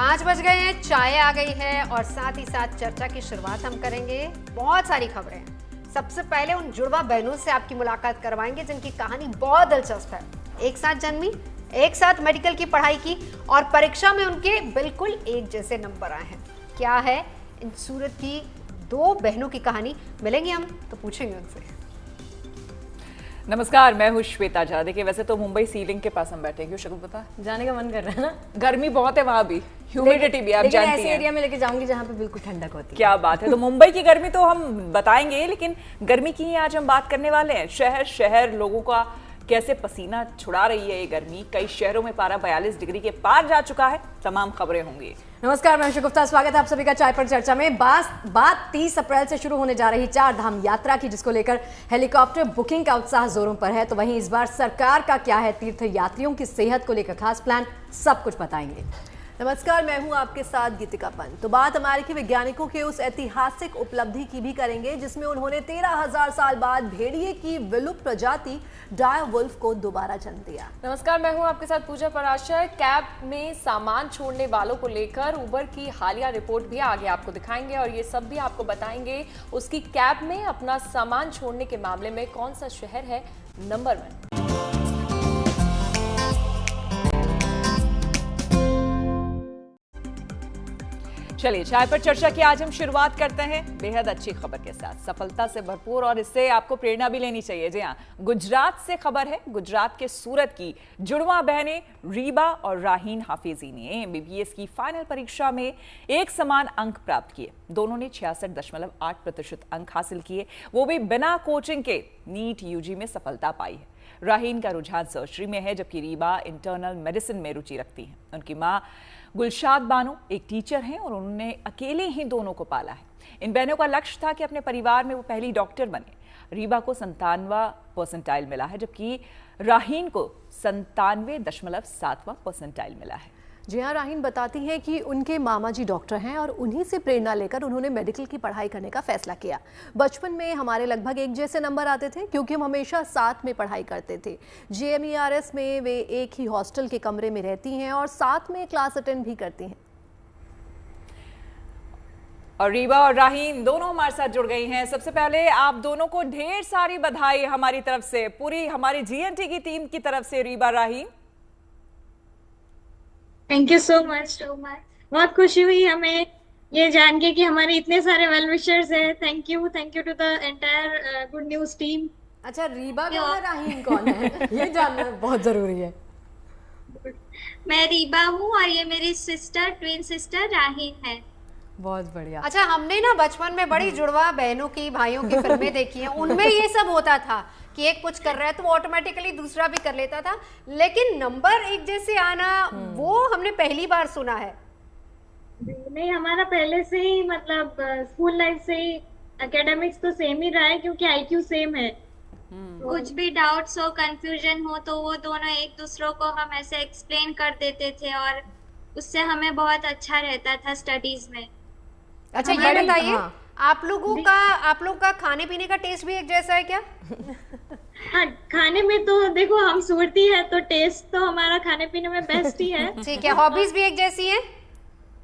5 बज गए हैं, चाय आ गई है और साथ ही साथ चर्चा की शुरुआत हम करेंगे। बहुत सारी खबरें हैं। सबसे पहले उन जुड़वा बहनों से आपकी मुलाकात करवाएंगे जिनकी कहानी बहुत दिलचस्प है। एक साथ जन्मी, एक साथ मेडिकल की पढ़ाई की और परीक्षा में उनके बिल्कुल एक जैसे नंबर आए हैं। क्या है इन सूरत की दो बहनों की कहानी? मिलेंगे हम तो पूछेंगे उनसे। नमस्कार, मैं हूँ श्वेता झा। देखिए, वैसे तो मुंबई सीलिंग के पास हम बैठे हैं। क्यों शगुफ्ता? जाने का मन कर रहा है ना। गर्मी बहुत है वहाँ भी, ह्यूमिडिटी भी आप जानती हैं। ऐसे एरिया में लेके जाऊंगी जहाँ पे बिल्कुल ठंडक होती है। क्या बात है। तो मुंबई की गर्मी तो हम बताएंगे, लेकिन गर्मी की ही आज हम बात करने वाले हैं। शहर शहर लोगों का कैसे पसीना छुड़ा रही है ये गर्मी। कई शहरों में पारा 42 डिग्री के पार जा चुका है। तमाम खबरें होंगी। नमस्कार, मैं शगुफ्ता। स्वागत है आप सभी का चाय पर चर्चा में। बात 30 अप्रैल से शुरू होने जा रही 4 धाम यात्रा की, जिसको लेकर हेलीकॉप्टर बुकिंग का उत्साह जोरों पर है। तो वहीं इस बार सरकार का क्या है तीर्थ यात्रियों की सेहत को लेकर खास प्लान, सब कुछ बताएंगे। नमस्कार, मैं हूं आपके साथ गीतिका पंत। तो बात अमेरिकी वैज्ञानिकों के उस ऐतिहासिक उपलब्धि की भी करेंगे जिसमें उन्होंने 13,000 साल बाद भेड़िए की विलुप्त प्रजाति डायरवुल्फ को दोबारा जन्म दिया। नमस्कार, मैं हूं आपके साथ पूजा पराशर। कैब में सामान छोड़ने वालों को लेकर उबर की हालिया रिपोर्ट भी आगे आपको दिखाएंगे और ये सब भी आपको बताएंगे उसकी कैब में अपना सामान छोड़ने के मामले में कौन सा शहर है नंबर 1। चलिए, चाय पर चर्चा की आज हम शुरुआत करते हैं बेहद अच्छी खबर के साथ, सफलता से भरपूर, और इससे आपको प्रेरणा भी लेनी चाहिए। जी हाँ, गुजरात से खबर है। गुजरात के सूरत की जुड़वा बहनें रीबा और राहीन हाफिजी ने एमबीबीएस की फाइनल परीक्षा में एक समान अंक प्राप्त किए। दोनों ने 66.8% अंक हासिल किए, वो भी बिना कोचिंग के। नीट यूजी में सफलता पाई है। राहीन का रुझान सर्जरी में है, जबकि रीबा इंटरनल मेडिसिन में रुचि रखती हैं। उनकी माँ गुलशाद बानो एक टीचर हैं और उन्होंने अकेले ही दोनों को पाला है। इन बहनों का लक्ष्य था कि अपने परिवार में वो पहली डॉक्टर बने। रीबा को 97वां परसेंटाइल मिला है, जबकि राहीन को 97.7वां परसेंटाइल मिला है। जी हाँ, राहीन बताती हैं कि उनके मामा जी डॉक्टर हैं और उन्हीं से प्रेरणा लेकर उन्होंने मेडिकल की पढ़ाई करने का फैसला किया। बचपन में हमारे लगभग एक जैसे नंबर आते थे क्योंकि हम हमेशा साथ में पढ़ाई करते थे। JMERS में वे एक ही हॉस्टल के कमरे में रहती हैं और साथ में क्लास अटेंड भी करती हैं। और रीबा और राहीन दोनों हमारे साथ जुड़ गई हैं। सबसे पहले आप दोनों को ढेर सारी बधाई हमारी तरफ से, पूरी हमारी GNT की टीम की तरफ से। रीबा, राहीन, थैंक यू सो मच। बहुत खुशी हुई हमें ये जान के कि हमारे इतने सारे वेल विशर्स हैं। Thank you to the entire good news team. अच्छा, रीबा कौन है, राहीन कौन है, ये जानना बहुत जरूरी है। मैं रीबा हूँ और ये मेरी ट्विन सिस्टर राहीन है। बहुत बढ़िया। अच्छा, हमने ना बचपन में बड़ी जुड़वा बहनों की, भाइयों की फिल्में देखी हैं। उनमें ये सब होता था कि एक कुछ कर रहा है तो वो ऑटोमेटिकली दूसरा भी कर लेता था, लेकिन नंबर एक जैसे आना वो हमने पहली बार सुना है। नहीं, हमारा पहले से ही मतलब स्कूल लाइफ से ही एकेडमिक्स तो सेम ही रहा है क्योंकि IQ सेम है। कुछ भी डाउट्स हो, कंफ्यूजन हो तो वो दोनों एक दूसरों को हम ऐसे एक्सप्लेन कर देते थे और उससे हमें बहुत अच्छा रहता था स्टडीज में। अच्छा, ये बताइए, आप लोगों का खाने पीने का टेस्ट भी एक जैसा है क्या? हाँ, खाने में तो देखो हम सूरती है तो टेस्ट तो हमारा खाने पीने में बेस्ट ही है। ठीक है। हॉबीज भी एक जैसी हैं?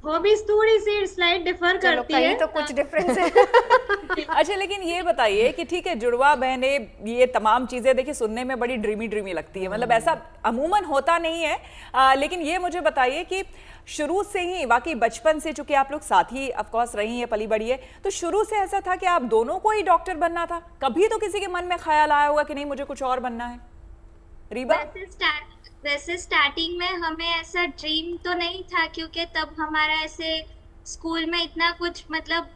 हॉबीज थोड़ी सी स्लाइड डिफर करती है, तो कुछ डिफरेंस है। अच्छा, लेकिन ये बताइए कि ठीक है, जुड़वा बहनें, ये तमाम चीजें देखिए सुनने में बड़ी ड्रीमी लगती है, मतलब ऐसा अमूमन होता नहीं है। लेकिन ये मुझे बताइए कि शुरू से ही, वाकई बचपन से, चूंकि आप लोग साथ ही ऑफ कोर्स रही है, पली बड़ी है, तो शुरू से ऐसा था कि आप दोनों को ही डॉक्टर बनना था? कभी तो किसी के मन में ख्याल आया होगा कि नहीं मुझे कुछ और बनना है? रीबा, वैसे स्टार्टिंग में हमें ऐसा ड्रीम तो नहीं था क्योंकि तब हमारा ऐसे स्कूल में इतना कुछ मतलब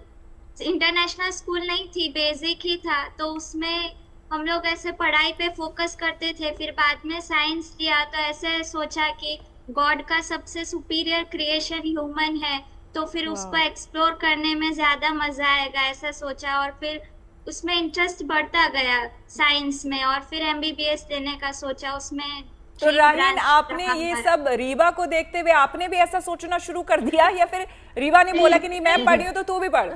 इंटरनेशनल स्कूल नहीं थी, बेसिक ही था, तो उसमें हम लोग ऐसे पढ़ाई पे फोकस करते थे। फिर बाद में साइंस लिया तो ऐसे सोचा कि गॉड का सबसे सुपीरियर क्रिएशन ह्यूमन है, तो फिर उसको एक्सप्लोर करने में ज्यादा मजा आएगा, ऐसा सोचा और फिर उसमें इंटरेस्ट बढ़ता गया साइंस में और फिर MBBS लेने का सोचा। उसमें तो राहीन, आपने ये सब रीबा को देखते हुए आपने भी ऐसा सोचना शुरू कर दिया या फिर रीबा ने बोला कि नहीं मैं पढ़ी हूँ तो तू भी पढ़?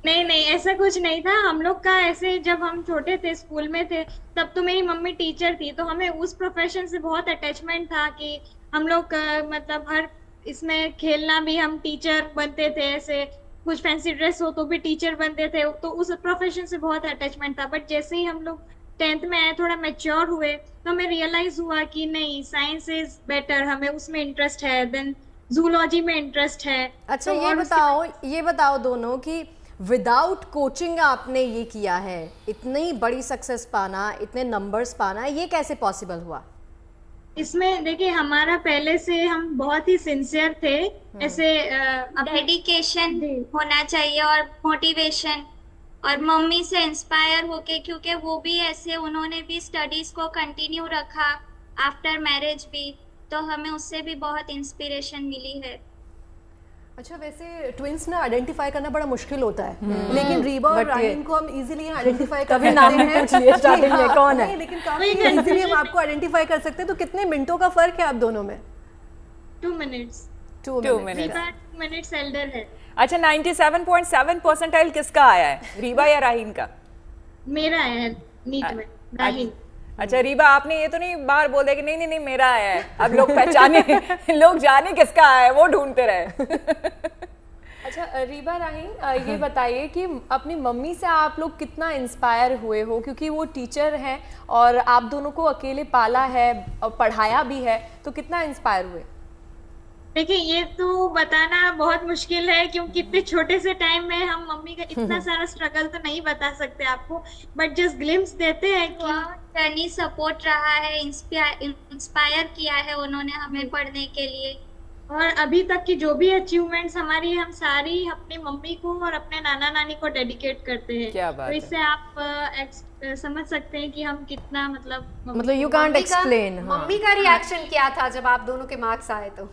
नहीं, ऐसा कुछ नहीं था। हम लोग का ऐसे जब हम छोटे थे, स्कूल में थे, तब तो मेरी मम्मी टीचर थी, तो हमें उस प्रोफेशन से बहुत अटैचमेंट था कि हम लोग मतलब हर इसमें खेलना भी, हम टीचर बनते थे, ऐसे कुछ फैंसी ड्रेस हो तो भी टीचर बनते थे, तो उस प्रोफेशन से बहुत अटैचमेंट था। बट जैसे ही हम लोग 10th में आए, थोड़ा मैच्योर हुए, तो हमें रियलाइज हुआ कि नहीं, साइंस इज बेटर, हमें उसमें इंटरेस्ट है, देन जूलॉजी में इंटरेस्ट है। अच्छा, तो ये बताओ दोनों कि विदाउट कोचिंग आपने ये किया है, इतनी बड़ी सक्सेस पाना, इतने नंबर्स पाना, ये कैसे पॉसिबल हुआ? इसमें देखिए, हमारा पहले से हम बहुत ही सिंसियर थे, ऐसे डेडिकेशन होना चाहिए और मोटिवेशन, और मम्मी से इंस्पायर होके, क्योंकि वो भी ऐसे, उन्होंने भी स्टडीज को कंटिन्यू रखा आफ्टर मैरिज भी, तो हमें उससे भी बहुत इंस्पिरेशन मिली है। अच्छा, वैसे ट्विंस ना आइडेंटिफाई करना बड़ा मुश्किल होता है, लेकिन रीबा और राहीन को हम इजीली आइडेंटिफाई कर कभी नाम नहीं पूछ लिए स्टार्टिंग में कौन है, लेकिन काफी इजीली हम आपको आइडेंटिफाई कर सकते हैं। तो कितने मिनटों का फर्क है आप दोनों में? 2 minutes. 2 minute. Reeba 2 minutes Elder है। अच्छा, 97.7 परसेंटाइल किसका आया है, रीबा या राहीन का? मेरा है नीट में, राहीन। अच्छा रीबा, आपने ये तो नहीं बाहर बोल दिया कि नहीं नहीं नहीं मेरा आया है, अब लोग पहचाने लोग जाने किसका आया है, वो ढूंढते रहे। अच्छा रीबा, राहीन, ये बताइए कि अपनी मम्मी से आप लोग कितना इंस्पायर हुए हो, क्योंकि वो टीचर हैं और आप दोनों को अकेले पाला है और पढ़ाया भी है, तो कितना इंस्पायर हुए? देखिए, ये तो बताना बहुत मुश्किल है, क्योंकि इतने छोटे से टाइम में हम मम्मी का इतना सारा स्ट्रगल तो नहीं बता सकते आपको, बट जस्ट ग्लिम्स देते हैं कि जर्नी सपोर्ट रहा है, इंस्पायर किया है उन्होंने हमें पढ़ने के लिए, और अभी तक की जो भी अचीवमेंट्स हमारी, हम सारी अपनी मम्मी को और अपने नाना नानी को डेडिकेट करते हैं। क्या बात तो इससे आप समझ सकते हैं कि हम कितना, मतलब यू कांट एक्सप्लेन। मम्मी का रिएक्शन क्या था जब आप दोनों के मार्क्स आए तो?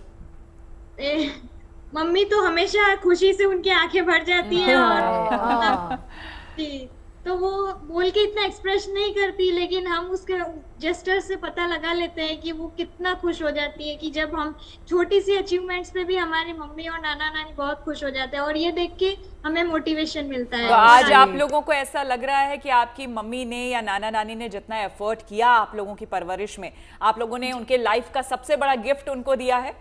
मम्मी तो हमेशा खुशी से उनकी आंखें भर जाती है, और जी, तो वो बोल के इतना एक्सप्रेस नहीं करती, लेकिन हम उसके जेस्चर से पता लगा लेते हैं कि वो कितना खुश हो जाती है, कि जब हम छोटी सी अचीवमेंट्स पे भी हमारी मम्मी और नाना नानी बहुत खुश हो जाते हैं, और ये देख के हमें मोटिवेशन मिलता है। तो आज आप लोगों को ऐसा लग रहा है कि आपकी मम्मी ने या नाना नानी ने जितना एफर्ट किया आप लोगों की परवरिश में, आप लोगों ने उनके लाइफ का सबसे बड़ा गिफ्ट उनको दिया है?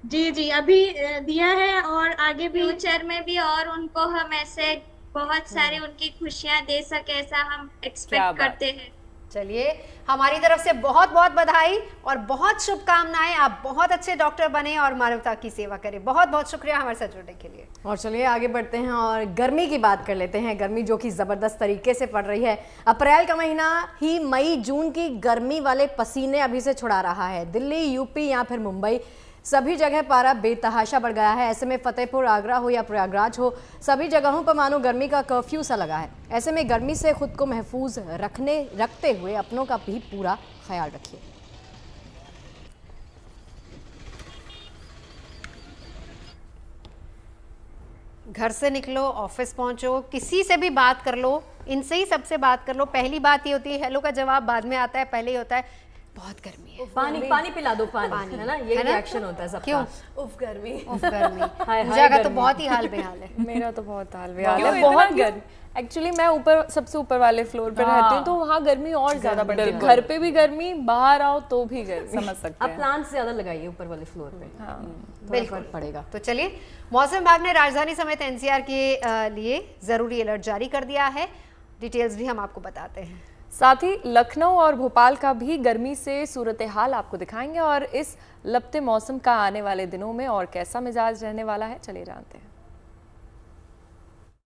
जी जी, अभी दिया है, और आगे भी फ्यूचर में भी, और उनको हम ऐसे बहुत सारे उनकी खुशियां दे सके, ऐसा हम एक्सपेक्ट करते हैं। चलिए, हमारी तरफ से बहुत बहुत बधाई और बहुत शुभकामनाएं, आप बहुत अच्छे डॉक्टर बने और मानवता की सेवा करें। बहुत बहुत शुक्रिया हमारे साथ जुड़ने के लिए। और चलिए आगे बढ़ते हैं और गर्मी की बात कर लेते हैं। गर्मी जो कि ज़बरदस्त तरीके से पड़ रही है। अप्रैल का महीना ही मई जून की गर्मी वाले पसीने अभी से छुड़ा रहा है। दिल्ली, यूपी या फिर मुंबई, सभी जगह पारा बेतहाशा बढ़ गया है। ऐसे में फतेहपुर, आगरा हो या प्रयागराज हो, सभी जगहों पर मानो गर्मी का कर्फ्यू सा लगा है। ऐसे में गर्मी से खुद को महफूज रखते हुए अपनों का भी पूरा ख्याल रखिए। घर से निकलो, ऑफिस पहुंचो, किसी से भी बात कर लो, इनसे ही सबसे बात कर लो। पहली बात ये होती है, हेलो का जवाब बाद में आता है, पहले ही होता है बहुत गर्मी है, पानी पिला दो, पानी है ना, ये रिएक्शन होता है सबका। क्यों? उफ गर्मी, उफ गर्मी। पूजा का तो बहुत ही हाल बेहाल है। मेरा तो बहुत हाल बेहाल है, बहुत गर्मी। एक्चुअली मैं ऊपर, सबसे ऊपर वाले फ्लोर पे रहती हूँ, तो वहाँ गर्मी और ज्यादा बढ़ती है। घर पे भी गर्मी, बाहर आओ तो भी गर्मी, समझ सकते हैं। अब प्लांट ज्यादा लगाइए ऊपर वाले फ्लोर पे, बिल्कुल पड़ेगा। तो चलिए, मौसम विभाग ने राजधानी समेत एनसीआर के लिए जरूरी अलर्ट जारी कर दिया है। डिटेल्स भी हम आपको बताते हैं। साथ ही लखनऊ और भोपाल का भी गर्मी से सूरत हाल आपको दिखाएंगे, और इस लपते मौसम का आने वाले दिनों में और कैसा मिजाज रहने वाला है, चलिए जानते हैं।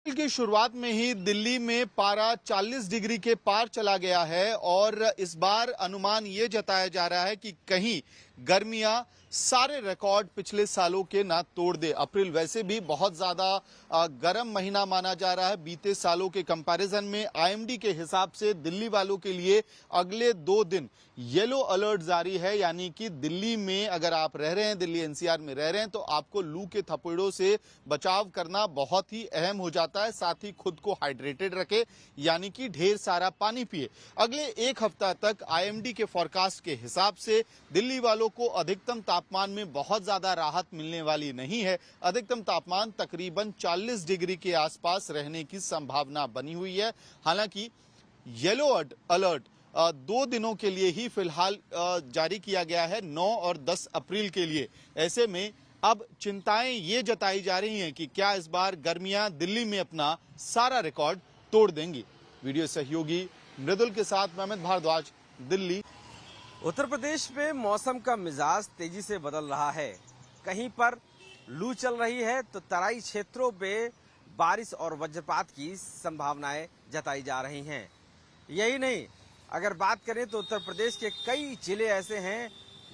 की शुरुआत में ही दिल्ली में पारा 40 डिग्री के पार चला गया है, और इस बार अनुमान ये जताया जा रहा है कि कहीं गर्मियां सारे रिकॉर्ड पिछले सालों के ना तोड़ दे। अप्रैल वैसे भी बहुत ज्यादा गर्म महीना माना जा रहा है बीते सालों के कंपैरिजन में। आईएमडी के हिसाब से दिल्ली वालों के लिए अगले 2 दिन येलो अलर्ट जारी है, यानी कि दिल्ली में अगर आप रह रहे हैं, दिल्ली एनसीआर में रह रहे हैं, तो आपको लू के थपेड़ों से बचाव करना बहुत ही अहम हो जाता है। साथ ही खुद को हाइड्रेटेड रखे, यानी कि ढेर सारा पानी पिए। अगले 1 हफ्ता तक आईएमडी के फोरकास्ट के हिसाब से दिल्ली वालों को अधिकतम तापमान में बहुत ज्यादा राहत मिलने वाली नहीं है। अधिकतम तापमान तकरीबन 40 डिग्री के आसपास रहने की संभावना बनी हुई है। हालांकि येलो अलर्ट 2 दिनों के लिए ही फिलहाल जारी किया गया है, 9 और 10 अप्रैल के लिए। ऐसे में अब चिंताएं ये जताई जा रही हैं कि क्या इस बार गर्मियां दिल्ली में अपना सारा रिकॉर्ड तोड़ देंगी। वीडियो सहयोगी मृदुल के साथ मोहम्मद भारद्वाज, दिल्ली। उत्तर प्रदेश में मौसम का मिजाज तेजी से बदल रहा है। कहीं पर लू चल रही है तो तराई क्षेत्रों में बारिश और वज्रपात की संभावनाएं जताई जा रही हैं। यही नहीं, अगर बात करें तो उत्तर प्रदेश के कई जिले ऐसे हैं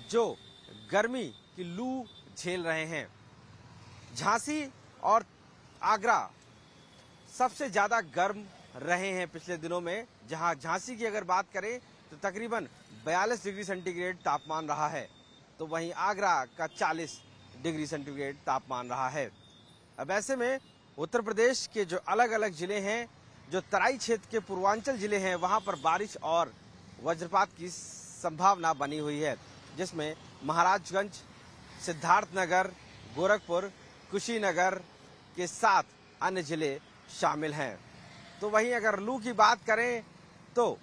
जो गर्मी की लू झेल रहे हैं। झांसी और आगरा सबसे ज्यादा गर्म रहे हैं पिछले दिनों में, जहां झांसी की अगर बात करें तो तकरीबन 42 डिग्री सेंटीग्रेड तापमान रहा है, तो वहीं आगरा का 40 डिग्री सेंटीग्रेड तापमान रहा है। अब ऐसे में उत्तर प्रदेश के जो अलग अलग जिले हैं, जो तराई क्षेत्र के पूर्वांचल जिले हैं, वहां पर बारिश और वज्रपात की संभावना बनी हुई है, जिसमें महाराजगंज, सिद्धार्थनगर, गोरखपुर, कुशीनगर के साथ अन्य जिले शामिल हैं। तो वहीं अगर लू की बात करें तो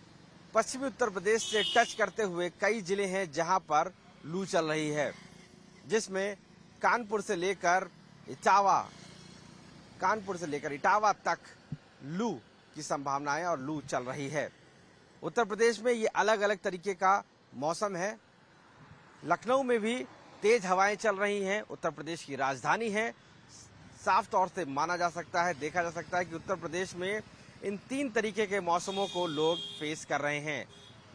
पश्चिमी उत्तर प्रदेश से टच करते हुए कई जिले हैं जहां पर लू चल रही है, जिसमें कानपुर से लेकर इटावा तक लू की संभावनाएं और लू चल रही है। उत्तर प्रदेश में ये अलग अलग तरीके का मौसम है। लखनऊ में भी तेज हवाएं चल रही हैं। उत्तर प्रदेश की राजधानी है। साफ तौर से माना जा सकता है, देखा जा सकता है कि उत्तर प्रदेश में इन 3 तरीके के मौसमों को लोग फेस कर रहे हैं,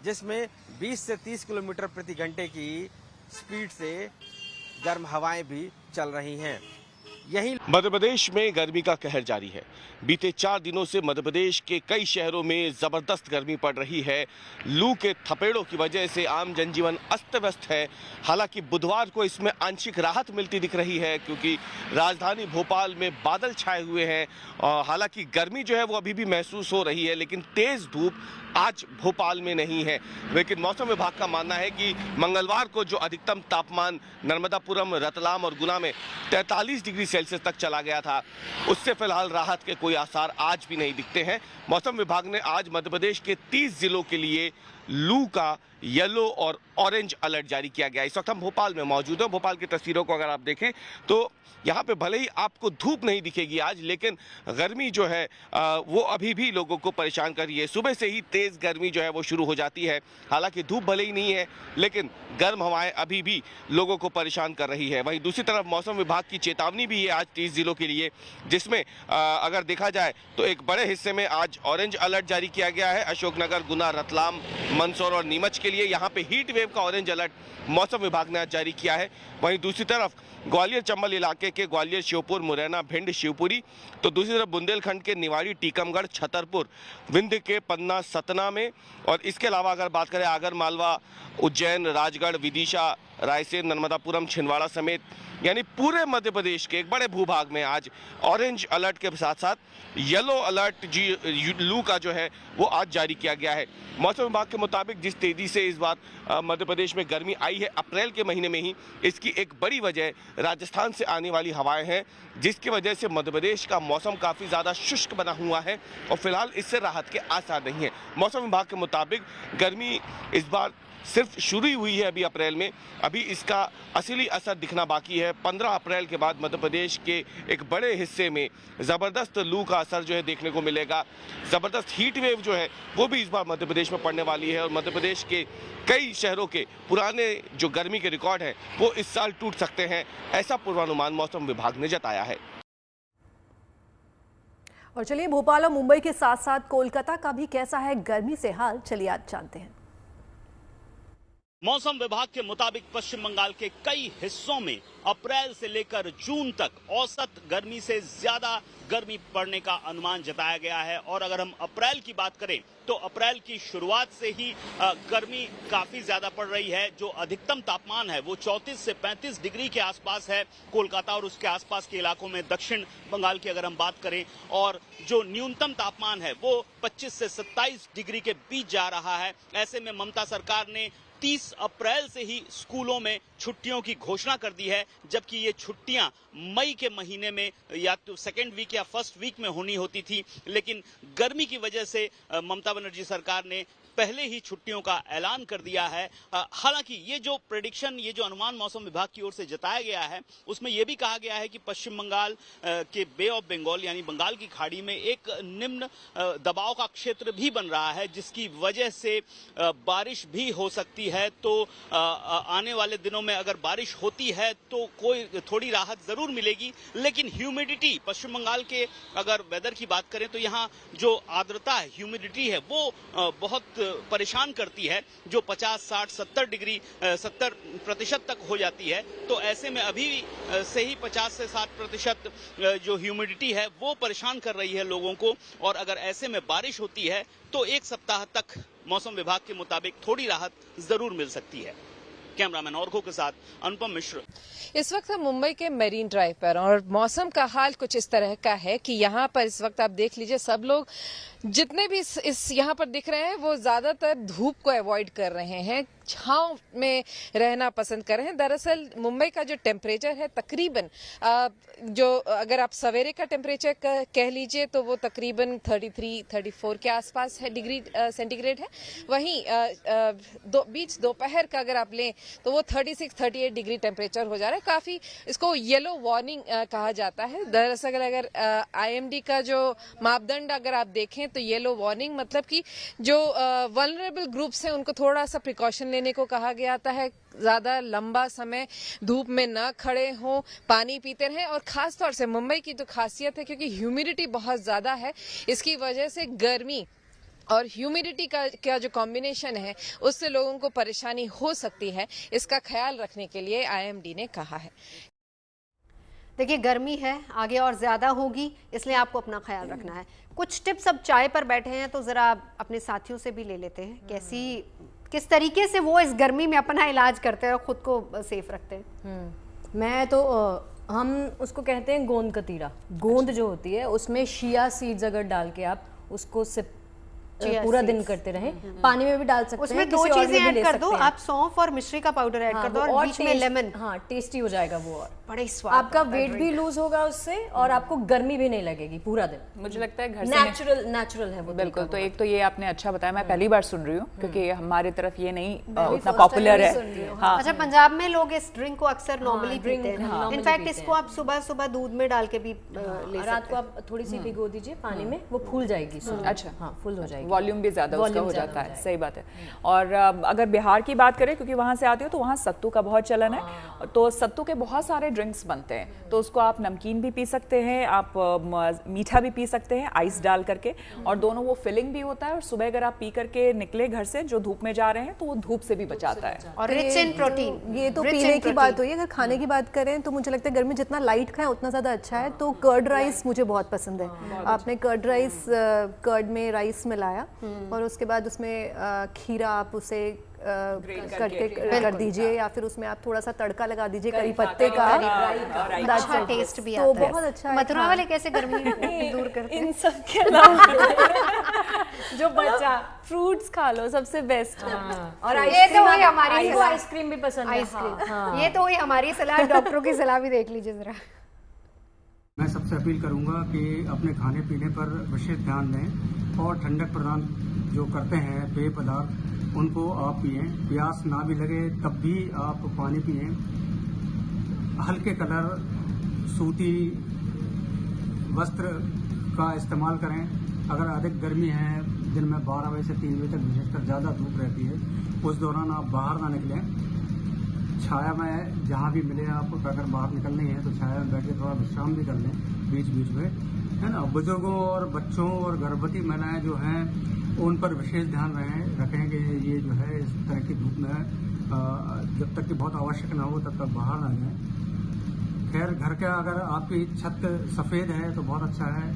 जिसमें 20 से 30 किलोमीटर प्रति घंटे की स्पीड से गर्म हवाएं भी चल रही हैं। यही मध्य प्रदेश में गर्मी का कहर जारी है। बीते 4 दिनों से मध्य प्रदेश के कई शहरों में जबरदस्त गर्मी पड़ रही है। लू के थपेड़ों की वजह से आम जनजीवन अस्त व्यस्त है। हालांकि बुधवार को इसमें आंशिक राहत मिलती दिख रही है, क्योंकि राजधानी भोपाल में बादल छाए हुए हैं। हालांकि गर्मी जो है वो अभी भी महसूस हो रही है, लेकिन तेज धूप आज भोपाल में नहीं है। लेकिन मौसम विभाग का मानना है कि मंगलवार को जो अधिकतम तापमान नर्मदापुरम, रतलाम और गुना में 43 डिग्री सेल्सियस तक चला गया था, उससे फिलहाल राहत के कोई आसार आज भी नहीं दिखते हैं। मौसम विभाग ने आज मध्य प्रदेश के 30 जिलों के लिए लू का येलो और ऑरेंज अलर्ट जारी किया गया। इस वक्त हम भोपाल में मौजूद हैं। भोपाल की तस्वीरों को अगर आप देखें तो यहाँ पे भले ही आपको धूप नहीं दिखेगी आज, लेकिन गर्मी जो है वो अभी भी लोगों को परेशान कर रही है। सुबह से ही तेज गर्मी जो है वो शुरू हो जाती है। हालांकि धूप भले ही नहीं है, लेकिन गर्म हवाएं अभी भी लोगों को परेशान कर रही है। वहीं दूसरी तरफ मौसम विभाग की चेतावनी भी है आज 30 जिलों के लिए, जिसमें अगर देखा जाए तो एक बड़े हिस्से में आज ऑरेंज अलर्ट जारी किया गया है। अशोकनगर, गुना, रतलाम, मंदसौर और नीमच के लिए यहाँ पे हीट वेव का ऑरेंज अलर्ट मौसम विभाग ने आज जारी किया है। वहीं दूसरी तरफ ग्वालियर चंबल इलाके के ग्वालियर, श्योपुर, मुरैना, भिंड, शिवपुरी, तो दूसरी तरफ बुंदेलखंड के निवाड़ी, टीकमगढ़, छतरपुर, विंध्य के पन्ना, सतना में, और इसके अलावा अगर बात करें आगर मालवा, उज्जैन, राजगढ़, विदिशा, रायसेन, नर्मदापुरम, छिंदवाड़ा समेत यानी पूरे मध्य प्रदेश के एक बड़े भूभाग में आज ऑरेंज अलर्ट के साथ साथ येलो अलर्ट लू का जो है वो आज जारी किया गया है। मौसम विभाग के मुताबिक जिस तेजी से इस बार मध्य प्रदेश में गर्मी आई है अप्रैल के महीने में ही, इसकी एक बड़ी वजह राजस्थान से आने वाली हवाएं हैं, जिसकी वजह से मध्य प्रदेश का मौसम काफ़ी ज़्यादा शुष्क बना हुआ है और फिलहाल इससे राहत के आसार नहीं है। मौसम विभाग के मुताबिक गर्मी इस बार सिर्फ शुरू ही हुई है अभी अप्रैल में, अभी इसका असली असर दिखना बाकी है। 15 अप्रैल के बाद मध्य प्रदेश के एक बड़े हिस्से में ज़बरदस्त लू का असर जो है देखने को मिलेगा। ज़बरदस्त हीट वेव जो है वो भी इस बार मध्य प्रदेश में पड़ने वाली है और मध्य प्रदेश के कई शहरों के पुराने जो गर्मी के रिकॉर्ड हैं वो इस साल टूट सकते हैं, ऐसा पूर्वानुमान मौसम विभाग ने जताया है। और चलिए भोपाल और मुंबई के साथ साथ कोलकाता का भी कैसा है गर्मी से हाल, चलिए आज जानते हैं। मौसम विभाग के मुताबिक पश्चिम बंगाल के कई हिस्सों में अप्रैल से लेकर जून तक औसत गर्मी से ज्यादा गर्मी पड़ने का अनुमान जताया गया है। और अगर हम अप्रैल की बात करें तो अप्रैल की शुरुआत से ही गर्मी काफी ज्यादा पड़ रही है। जो अधिकतम तापमान है वो 34 से 35 डिग्री के आसपास है कोलकाता और उसके आसपास के इलाकों में। दक्षिण बंगाल की अगर हम बात करें, और जो न्यूनतम तापमान है वो 25 से 27 डिग्री के बीच जा रहा है। ऐसे में ममता सरकार ने 30 अप्रैल से ही स्कूलों में छुट्टियों की घोषणा कर दी है, जबकि ये छुट्टियां मई के महीने में या तो सेकेंड वीक या फर्स्ट वीक में होनी होती थी, लेकिन गर्मी की वजह से ममता बनर्जी सरकार ने पहले ही छुट्टियों का ऐलान कर दिया है। हालांकि ये जो प्रेडिक्शन, ये जो अनुमान मौसम विभाग की ओर से जताया गया है, उसमें यह भी कहा गया है कि पश्चिम बंगाल के बे ऑफ बंगाल यानी बंगाल की खाड़ी में एक निम्न दबाव का क्षेत्र भी बन रहा है, जिसकी वजह से बारिश भी हो सकती है। तो आने वाले दिनों में अगर बारिश होती है तो कोई थोड़ी राहत जरूर मिलेगी, लेकिन ह्यूमिडिटी, पश्चिम बंगाल के अगर वेदर की बात करें तो यहाँ जो आर्द्रता है, ह्यूमिडिटी है, वो बहुत परेशान करती है, जो 50, 60, 70% तक हो जाती है। तो ऐसे में अभी से ही 50 से 60% जो ह्यूमिडिटी है वो परेशान कर रही है लोगों को, और अगर ऐसे में बारिश होती है तो एक सप्ताह तक मौसम विभाग के मुताबिक थोड़ी राहत जरूर मिल सकती है। कैमरामैन औरखों के साथ अनुपम मिश्र। इस वक्त हम मुंबई के मरीन ड्राइव पर, और मौसम का हाल कुछ इस तरह का है कि यहाँ पर इस वक्त आप देख लीजिए, सब लोग जितने भी इस यहाँ पर दिख रहे हैं वो ज्यादातर धूप को अवॉइड कर रहे हैं, छांव में रहना पसंद कर रहे हैं। दरअसल मुंबई का जो टेम्परेचर है तकरीबन, जो अगर आप सवेरे का टेम्परेचर कह लीजिए तो वो तकरीबन 33-34 के आसपास है डिग्री सेंटीग्रेड है। वहीं बीच दोपहर का अगर आप लें तो वो 36-38 डिग्री टेम्परेचर हो जा रहा है। काफी इसको येलो वार्निंग कहा जाता है। दरअसल अगर IMD का जो मापदंड अगर आप देखें तो येलो वार्निंग मतलब कि जो वल्नरेबल ग्रुप्स हैं उनको थोड़ा सा प्रिकॉशन लेने को कहा गया है, ज्यादा लंबा समय धूप में न खड़े हों, पानी पीते रहें। और खास तौर से मुंबई की जो खासियत है, क्योंकि ह्यूमिडिटी बहुत ज्यादा है, इसकी वजह से गर्मी और ह्यूमिडिटी का जो कॉम्बिनेशन है उससे लोगों को परेशानी हो सकती है। इसका ख्याल रखने के लिए IMD ने कहा है। देखिए, गर्मी है, आगे और ज़्यादा होगी, इसलिए आपको अपना ख्याल रखना है। कुछ टिप्स, अब चाय पर बैठे हैं तो ज़रा अपने साथियों से भी ले लेते हैं, किस तरीके से वो इस गर्मी में अपना इलाज करते हैं और ख़ुद को सेफ रखते हैं। मैं तो हम उसको कहते हैं गोंद कतीरा। गोंद जो होती है उसमें शिया सीड्स अगर डाल के आप उसको सिप पूरा दिन करते रहें, पानी में भी डाल सकते हैं। उसमें दो चीजें ऐड कर दो आप, सौंफ और मिश्री का पाउडर ऐड कर दो और बीच में लेमन। हाँ, टेस्टी हो जाएगा वो, और बड़े स्वाद, आपका वेट भी लूज होगा उससे और आपको गर्मी भी नहीं लगेगी पूरा दिन। मुझे लगता है घर से नेचुरल है वो। बिल्कुल। तो एक तो ये आपने अच्छा बताया, मैं पहली बार सुन रही हूँ क्योंकि हमारी तरफ ये नहीं उतना पॉपुलर है। हाँ। अच्छा, पंजाब में लोग इस ड्रिंक को अक्सर नॉर्मली पीते हैं। इनफैक्ट इसको आप सुबह सुबह दूध में डाल के भी ले सकते हैं। रात को आप थोड़ी सी भिगो दीजिए पानी में, वो फूल जाएगी। अच्छा, हाँ, फुल हो जाएगी, वॉल्यूम भी ज्यादा हो जाता है। सही बात है। और अगर बिहार की बात करें, क्योंकि वहां से आती हो, तो वहां सत्तू का बहुत चलन है। तो सत्तू के बहुत सारे ड्रिंक्स बनते हैं, तो उसको आप नमकीन भी पी सकते हैं, आप मीठा भी पी सकते हैं आइस डाल करके, और दोनों वो फिलिंग भी होता है। और सुबह अगर आप पी करके निकले घर से, जो धूप में जा रहे हैं, तो वो धूप से भी बचाता है और रिच इन प्रोटीन। ये तो पीने की बात हुई। अगर खाने की बात करें तो मुझे लगता है गर्मी जितना लाइट खाएं उतना ज्यादा अच्छा है। तो कर्ड राइस मुझे बहुत पसंद है। आपने कर्ड राइस, कर्ड में राइस मिलाया और उसके बाद उसमें खीरा आप उसे करके कर दीजिए, या फिर उसमें आप थोड़ा सा तड़का लगा दीजिए करी पत्ते का, अच्छा टेस्ट भी आता तो है। बहुत अच्छा है। मथुरा वाले कैसे गर्मी दूर करते हैं? इन सब के अलावा जो बचा फ्रूट्स खा लो, सबसे बेस्ट। और ये तो वही हमारी आइसक्रीम भी पसंद है। आइसक्रीम, ये तो वही हमारी सलाह, डॉक्टरों की सलाह भी देख लीजिए जरा। मैं सबसे अपील करूंगा कि अपने खाने पीने पर विशेष ध्यान दें और ठंडक प्रदान जो करते हैं पेय पदार्थ उनको आप पिएं। प्यास ना भी लगे तब भी आप पानी पिएं। हल्के कलर, सूती वस्त्र का इस्तेमाल करें। अगर अधिक गर्मी है, दिन में 12 बजे से 3 बजे तक विशेषकर ज़्यादा धूप रहती है, उस दौरान आप बाहर ना निकलें। छाया में जहाँ भी मिले आपको, अगर बाहर निकलनी है तो छाया में बैठ के थोड़ा विश्राम भी कर लें बीच बीच में, है ना। बुजुर्गों और बच्चों और गर्भवती महिलाएं जो हैं उन पर विशेष ध्यान रखें कि ये जो है इस तरह की धूप में जब तक कि बहुत आवश्यक ना हो तब तक बाहर ना जाएं। खैर, घर का अगर आपकी छत सफ़ेद है तो बहुत अच्छा है,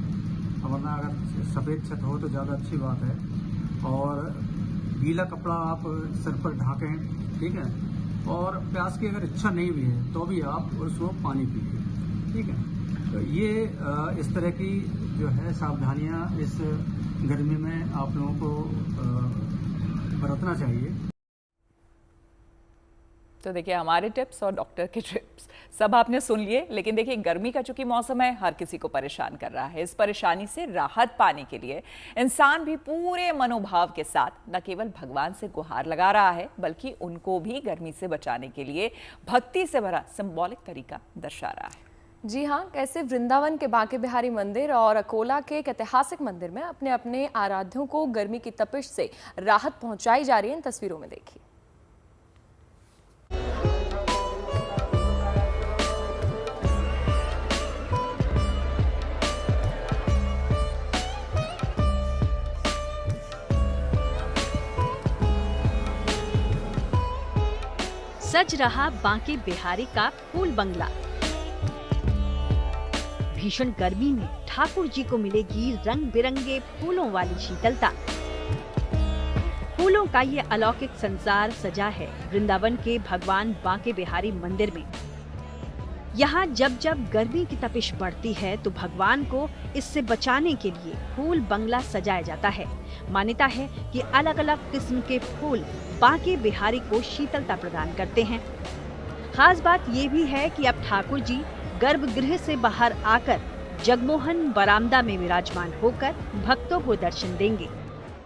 वरना अगर सफ़ेद छत हो तो ज़्यादा अच्छी बात है। और गीला कपड़ा आप सर पर ढाकें, ठीक है। और प्यास की अगर इच्छा नहीं भी है तो भी आप उसको पानी पीजिए, ठीक है। तो ये इस तरह की जो है सावधानियां इस गर्मी में आप लोगों को बरतना चाहिए। तो देखिए, हमारे टिप्स और डॉक्टर के टिप्स सब आपने सुन लिए, लेकिन देखिए गर्मी का चूंकि मौसम है, हर किसी को परेशान कर रहा है। इस परेशानी से राहत पाने के लिए इंसान भी पूरे मनोभाव के साथ न केवल भगवान से गुहार लगा रहा है, बल्कि उनको भी गर्मी से बचाने के लिए भक्ति से भरा सिंबॉलिक तरीका दर्शा रहा है। जी हाँ, कैसे वृंदावन के बांके बिहारी मंदिर और अकोला के एक ऐतिहासिक मंदिर में अपने अपने आराध्यों को गर्मी की तपिश से राहत पहुंचाई जा रही है, इन तस्वीरों में देखिए। सज रहा बांके बिहारी का फूल बंगला। भीषण गर्मी में ठाकुर जी को मिलेगी रंग बिरंगे फूलों वाली शीतलता। फूलों का ये अलौकिक संसार सजा है वृंदावन के भगवान बांके बिहारी मंदिर में। यहाँ जब जब गर्मी की तपिश बढ़ती है तो भगवान को इससे बचाने के लिए फूल बंगला सजाया जाता है। मान्यता है कि अलग अलग किस्म के फूल बांके बिहारी को शीतलता प्रदान करते हैं। खास बात ये भी है कि अब ठाकुर जी गर्भगृह से बाहर आकर जगमोहन बरामदा में विराजमान होकर भक्तों को दर्शन देंगे।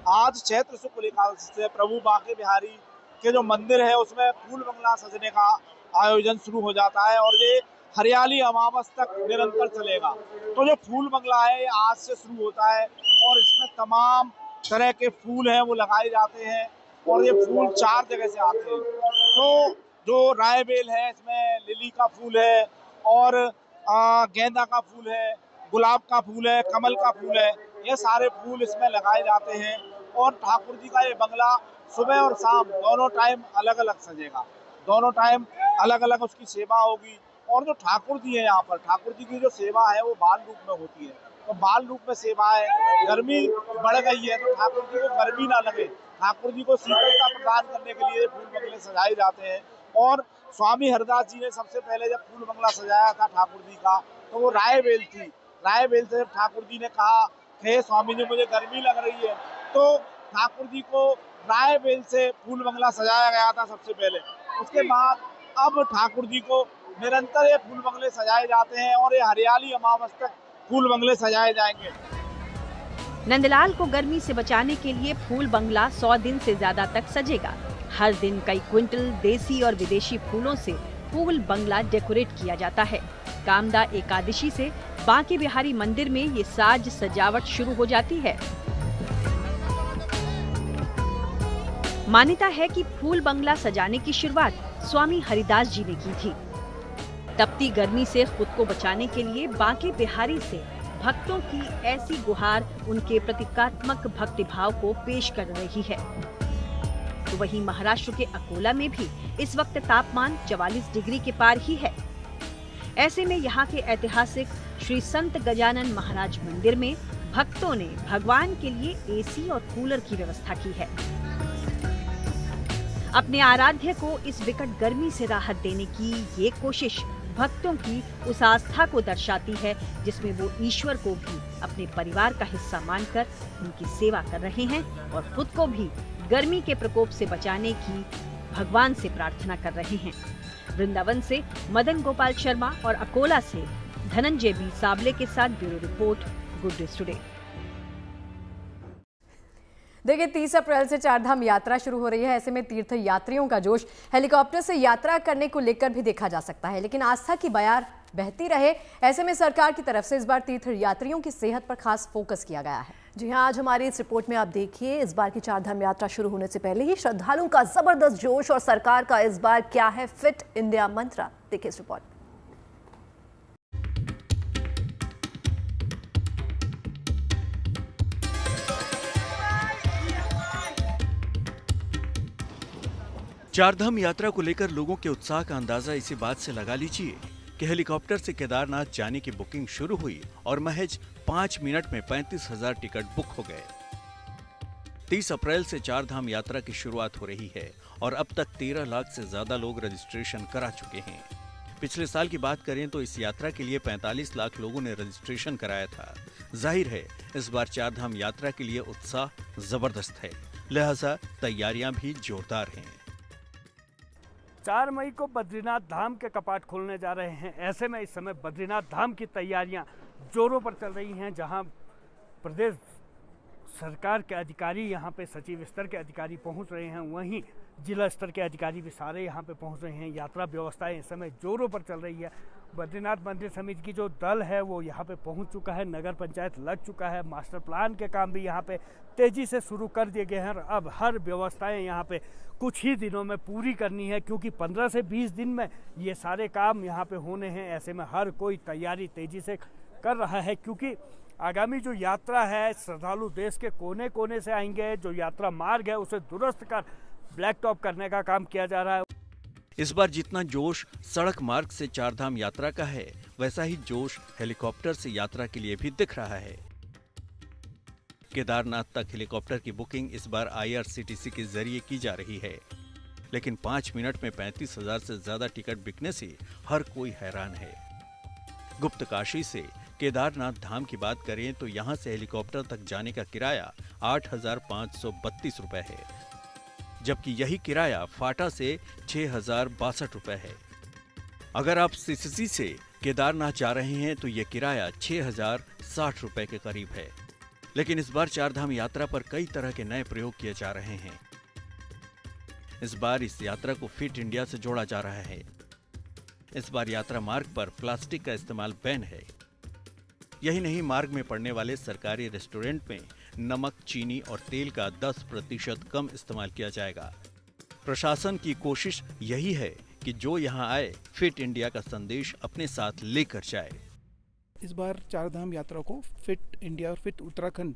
आज चैत्र शुक्ल एकादशी से प्रभु बांके बिहारी के जो मंदिर है उसमें फूल बंगला सजने का आयोजन शुरू हो जाता है और ये हरियाली अमावस तक निरंतर चलेगा। तो जो फूल बंगला है ये आज से शुरू होता है और इसमें तमाम तरह के फूल हैं वो लगाए जाते हैं और ये फूल 4 जगह से आते हैं। तो जो रायबेल है, इसमें लिली का फूल है और गेंदा का फूल है, गुलाब का फूल है, कमल का फूल है, ये सारे फूल इसमें लगाए जाते हैं। और ठाकुर जी का ये बंगला सुबह और शाम दोनों टाइम अलग अलग सजेगा, दोनों टाइम अलग अलग उसकी सेवा होगी। और जो ठाकुर जी है यहाँ पर, ठाकुर जी की जो सेवा है वो बाल रूप में होती है, तो बाल रूप में सेवा है। गर्मी बढ़ गई है तो ठाकुर जी को गर्मी ना लगे, ठाकुर जी को शीतलता प्रदान करने के लिए फूल बंगले सजाए जाते हैं। और स्वामी हरदास जी ने सबसे पहले जब फूल बंगला सजाया था ठाकुर जी का तो वो रायबेल थी। रायबेल से जब ठाकुर जी ने कहा हे स्वामी जी मुझे गर्मी लग रही है, तो ठाकुर जी को रायबेल से फूल बंगला सजाया गया था सबसे पहले। उसके बाद अब ठाकुर जी को निरंतर ये फूल बंगले सजाए जाते हैं और ये हरियाली अमावस तक फूल बंगले सजाए जाएंगे। नंदलाल को गर्मी से बचाने के लिए फूल बंगला 100 दिन से ज्यादा तक सजेगा। हर दिन कई क्विंटल देसी और विदेशी फूलों से फूल बंगला डेकोरेट किया जाता है। कामदा एकादशी से बांके बिहारी मंदिर में ये साज सजावट शुरू हो जाती है। मान्यता है कि फूल बंगला सजाने की शुरुआत स्वामी हरिदास जी ने की थी। तपती गर्मी से खुद को बचाने के लिए बांके बिहारी से भक्तों की ऐसी गुहार उनके प्रतीकात्मक भक्तिभाव को पेश कर रही है। तो वहीं महाराष्ट्र के अकोला में भी इस वक्त तापमान 44 डिग्री के पार ही है। ऐसे में यहाँ के ऐतिहासिक श्री संत गजानन महाराज मंदिर में भक्तों ने भगवान के लिए एसी और कूलर की व्यवस्था की है। अपने आराध्य को इस विकट गर्मी से राहत देने की ये कोशिश भक्तों की उस आस्था को दर्शाती है जिसमें वो ईश्वर को भी अपने परिवार का हिस्सा मानकर उनकी सेवा कर रहे हैं और खुद को भी गर्मी के प्रकोप से बचाने की भगवान से प्रार्थना कर रहे हैं। वृंदावन से मदन गोपाल शर्मा और अकोला से धनंजय बी साबले के साथ bureau report, good news today. देखिए 30 अप्रैल से चारधाम यात्रा शुरू हो रही है। ऐसे में तीर्थ यात्रियों का जोश हेलीकॉप्टर से यात्रा करने को लेकर भी देखा जा सकता है, लेकिन आस्था की बयार बहती रहे, ऐसे में सरकार की तरफ से इस बार तीर्थ यात्रियों की सेहत पर खास फोकस किया गया है। जी हाँ, आज हमारी इस रिपोर्ट में आप देखिए इस बार की चारधाम यात्रा शुरू होने से पहले ही श्रद्धालुओं का जबरदस्त जोश और सरकार का इस बार क्या है फिट इंडिया मंत्र। देखिए इस रिपोर्ट। चारधाम यात्रा को लेकर लोगों के उत्साह का अंदाजा इसी बात से लगा लीजिए कि हेलीकॉप्टर से केदारनाथ जाने की बुकिंग शुरू हुई और महज 5 मिनट में 35,000 टिकट बुक हो गए। 30 अप्रैल से चारधाम यात्रा की शुरुआत हो रही है और अब तक 13 लाख से ज्यादा लोग रजिस्ट्रेशन करा चुके हैं। पिछले साल की बात करें तो इस यात्रा के लिए 45 लाख लोगों ने रजिस्ट्रेशन कराया था। जाहिर है इस बार चारधाम यात्रा के लिए उत्साह जबरदस्त है, लिहाजा तैयारियां भी जोरदार हैं। 4 मई को बद्रीनाथ धाम के कपाट खुलने जा रहे हैं। ऐसे में इस समय बद्रीनाथ धाम की तैयारियां जोरों पर चल रही हैं, जहां प्रदेश सरकार के अधिकारी यहाँ पे सचिव स्तर के अधिकारी पहुँच रहे हैं, वहीं जिला स्तर के अधिकारी भी सारे यहाँ पे पहुँच रहे हैं। यात्रा व्यवस्थाएं इस समय जोरों पर चल रही है। बद्रीनाथ मंदिर समिति की जो दल है वो यहाँ पे पहुँच चुका है, नगर पंचायत लग चुका है, मास्टर प्लान के काम भी यहाँ पे तेजी से शुरू कर दिए गए हैं। अब हर व्यवस्थाएं यहाँ पे कुछ ही दिनों में पूरी करनी है, क्योंकि 15 से 20 दिन में ये सारे काम यहाँ पे होने हैं। ऐसे में हर कोई तैयारी तेजी से कर रहा है, क्योंकि आगामी जो यात्रा है, श्रद्धालु देश के कोने कोने से आएंगे। जो यात्रा मार्ग है उसे दुरुस्त कर ब्लैक टॉप करने का काम किया जा रहा है। इस बार जितना जोश सड़क मार्ग से चारधाम यात्रा का है, वैसा ही जोश हेलीकॉप्टर से यात्रा के लिए भी दिख रहा है। केदारनाथ तक हेलीकॉप्टर की बुकिंग इस बार IRCTC के जरिए की जा रही है, लेकिन 5 मिनट में 35,000 से ज्यादा टिकट बिकने से हर कोई हैरान है। गुप्त काशी से केदारनाथ धाम की बात करें तो यहां से हेलीकॉप्टर तक जाने का किराया 8,532 रुपए है, जबकि यही किराया फाटा से 6,062 रुपए है। अगर आप सिससी से केदारनाथ जा रहे हैं तो यह किराया 6,060 रुपए के करीब है। लेकिन इस बार चारधाम यात्रा पर कई तरह के नए प्रयोग किए जा रहे हैं। इस बार इस यात्रा को फिट इंडिया से जोड़ा जा रहा है। इस बार यात्रा मार्ग पर प्लास्टिक का इस्तेमाल बैन है। यही नहीं, मार्ग में पड़ने वाले सरकारी रेस्टोरेंट में नमक, चीनी और तेल का 10% कम इस्तेमाल किया जाएगा। प्रशासन की कोशिश यही है कि जो यहाँ आए फिट इंडिया का संदेश अपने साथ लेकर जाए। इस बार चारधाम यात्रा को फिट इंडिया और फिट उत्तराखंड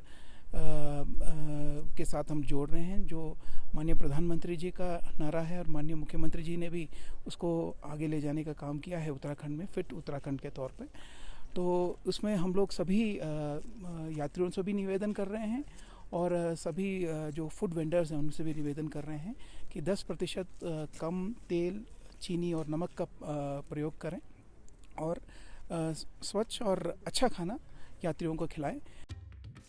के साथ हम जोड़ रहे हैं। जो माननीय प्रधानमंत्री जी का नारा है और माननीय मुख्यमंत्री जी ने भी उसको आगे ले जाने का काम किया है उत्तराखंड में, फिट उत्तराखंड के तौर पे। तो उसमें हम लोग सभी यात्रियों से भी निवेदन कर रहे हैं और सभी जो फूड वेंडर्स हैं उनसे भी निवेदन कर रहे हैं कि 10% कम तेल, चीनी और नमक का प्रयोग करें और स्वच्छ और अच्छा खाना यात्रियों को खिलाएं।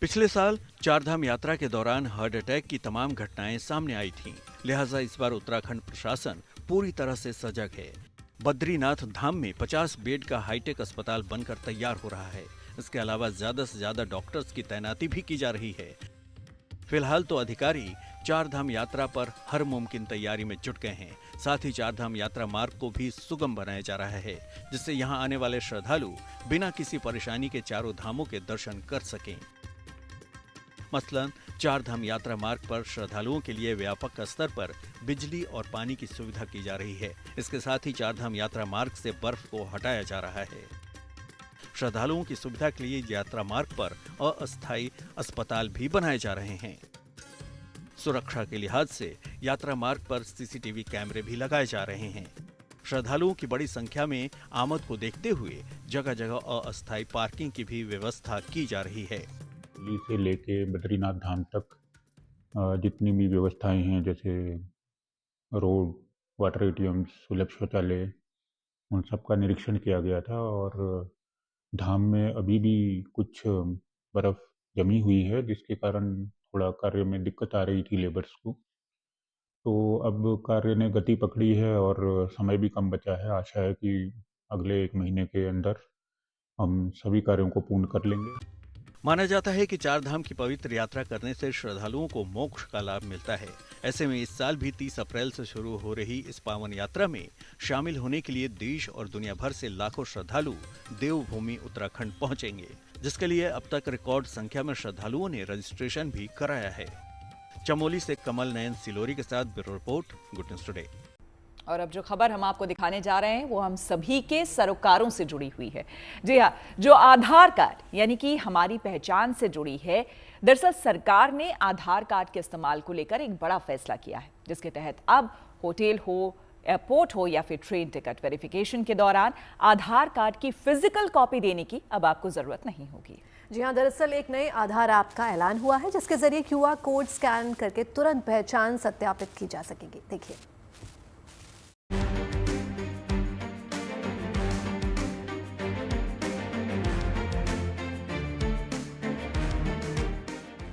पिछले साल चारधाम यात्रा के दौरान हार्ट अटैक की तमाम घटनाएं सामने आई थीं, लिहाजा इस बार उत्तराखंड प्रशासन पूरी तरह से सजग है। बद्रीनाथ धाम में 50 बेड का हाईटेक अस्पताल बनकर तैयार हो रहा है। इसके अलावा ज्यादा से ज्यादा डॉक्टर्स की तैनाती भी की जा रही है। फिलहाल तो अधिकारी चारधाम यात्रा पर हर मुमकिन तैयारी में जुट गए हैं। साथ ही चारधाम यात्रा मार्ग को भी सुगम बनाया जा रहा है, जिससे यहाँ आने वाले श्रद्धालु बिना किसी परेशानी के चारों धामों के दर्शन कर सकें। मसलन चारधाम यात्रा मार्ग पर श्रद्धालुओं के लिए व्यापक स्तर पर बिजली और पानी की सुविधा की जा रही है। इसके साथ ही चारधाम यात्रा मार्ग से बर्फ को हटाया जा रहा है। श्रद्धालुओं की सुविधा के लिए यात्रा मार्ग पर अस्थायी अस्पताल भी बनाए जा रहे हैं। सुरक्षा के लिहाज से यात्रा मार्ग पर CCTV कैमरे भी लगाए जा रहे हैं। श्रद्धालुओं की बड़ी संख्या में आमद को देखते हुए जगह जगह अस्थायी पार्किंग की भी व्यवस्था की जा रही है। दिल्ली से लेके बद्रीनाथ धाम तक जितनी भी व्यवस्थाएं हैं, जैसे रोड, वाटर ATM, सुलभ शौचालय, उन सब का निरीक्षण किया गया था। और धाम में अभी भी कुछ बर्फ जमी हुई है, जिसके कारण थोड़ा कार्य में दिक्कत आ रही थी लेबर्स को। तो अब कार्य ने गति पकड़ी है और समय भी कम बचा है। आशा है कि अगले 1 महीने के अंदर हम सभी कार्यों को पूर्ण कर लेंगे। माना जाता है कि चारधाम की पवित्र यात्रा करने से श्रद्धालुओं को मोक्ष का लाभ मिलता है। ऐसे में इस साल भी 30 अप्रैल से शुरू हो रही इस पावन यात्रा में शामिल होने के लिए देश और दुनिया भर से लाखों श्रद्धालु देवभूमि उत्तराखंड पहुंचेंगे, जिसके लिए अब तक रिकॉर्ड संख्या में श्रद्धालुओं ने रजिस्ट्रेशन भी कराया है। चमोली से कमल नयन सिलोरी के साथ bureau report, good news today. और अब जो खबर हम आपको दिखाने जा रहे हैं वो हम सभी के सरोकारों से जुड़ी हुई है। जी हाँ, जो आधार कार्ड यानी कि हमारी पहचान से जुड़ी है। दरअसल सरकार ने आधार कार्ड के इस्तेमाल को लेकर एक बड़ा फैसला किया है, जिसके तहत अब होटल हो, एयरपोर्ट हो या फिर ट्रेन टिकट वेरिफिकेशन के दौरान आधार कार्ड की फिजिकल कॉपी देने की अब आपको जरूरत नहीं होगी। जी हाँ, दरअसल एक नए आधार ऐप का ऐलान हुआ है, जिसके जरिए QR कोड स्कैन करके तुरंत पहचान सत्यापित की जा सकेगी। देखिए,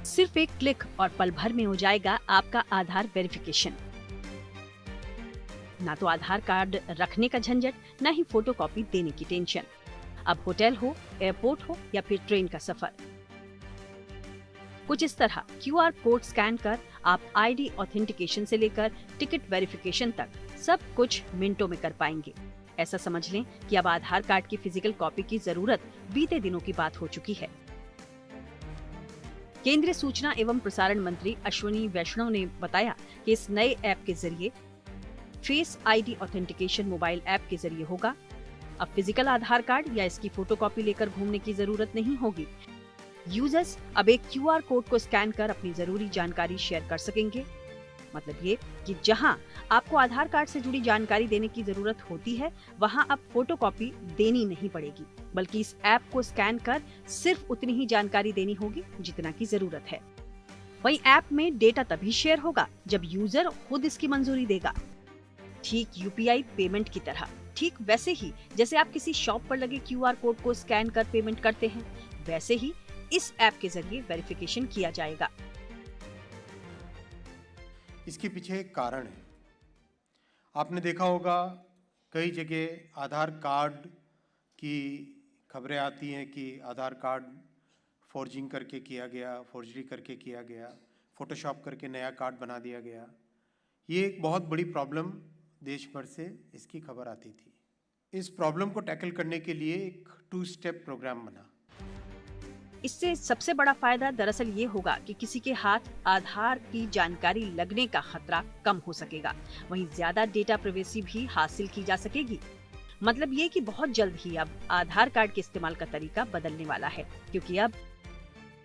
सिर्फ एक क्लिक और पल भर में हो जाएगा आपका आधार वेरिफिकेशन। ना तो आधार कार्ड रखने का झंझट, ना ही फोटोकॉपी देने की टेंशन। अब होटल हो, एयरपोर्ट हो या फिर ट्रेन का सफर, कुछ इस तरह QR कोड स्कैन कर आप ID ऑथेंटिकेशन से लेकर टिकट वेरिफिकेशन तक सब कुछ मिनटों में कर पाएंगे। ऐसा समझ लें कि अब आधार कार्ड की फिजिकल कॉपी की जरूरत बीते दिनों की बात हो चुकी है। केंद्रीय सूचना एवं प्रसारण मंत्री अश्विनी वैष्णव ने बताया कि इस नए ऐप के जरिए face ID authentication mobile app के जरिए होगा। अब फिजिकल आधार कार्ड या इसकी फोटोकॉपी लेकर घूमने की जरूरत नहीं होगी। यूजर्स अब एक QR कोड को स्कैन कर अपनी जरूरी जानकारी शेयर कर सकेंगे। मतलब ये कि जहां आपको आधार कार्ड से जुड़ी जानकारी देने की जरूरत होती है, वहां अब फोटोकॉपी देनी नहीं पड़ेगी, बल्कि इस ऐप को स्कैन कर सिर्फ उतनी ही जानकारी देनी होगी जितना की जरूरत है। वहीं ऐप में डेटा तभी शेयर होगा जब यूजर खुद इसकी मंजूरी देगा। ठीक UPI पेमेंट की तरह, ठीक वैसे ही जैसे आप किसी शॉप पर लगे QR कोड को स्कैन कर पेमेंट करते हैं, वैसे ही इस ऐप के जरिए वेरिफिकेशन किया जाएगा। इसके पीछे एक कारण है। आपने देखा होगा कई जगह आधार कार्ड की खबरें आती हैं कि आधार कार्ड फॉर्जिंग करके किया गया, फॉर्जरी करके किया गया, फोटोशॉप करके नया कार्ड बना दिया गया। ये एक बहुत बड़ी प्रॉब्लम देश भर से इसकी खबर आती थी। इस प्रॉब्लम को टैकल करने के लिए एक 2 स्टेप प्रोग्राम बना। इससे सबसे बड़ा फायदा दरअसल ये होगा कि किसी के हाथ आधार की जानकारी लगने का खतरा कम हो सकेगा। वहीं ज्यादा डेटा प्राइवेसी भी हासिल की जा सकेगी। मतलब ये कि बहुत जल्द ही अब आधार कार्ड के इस्तेमाल का तरीका बदलने वाला है, क्योंकि अब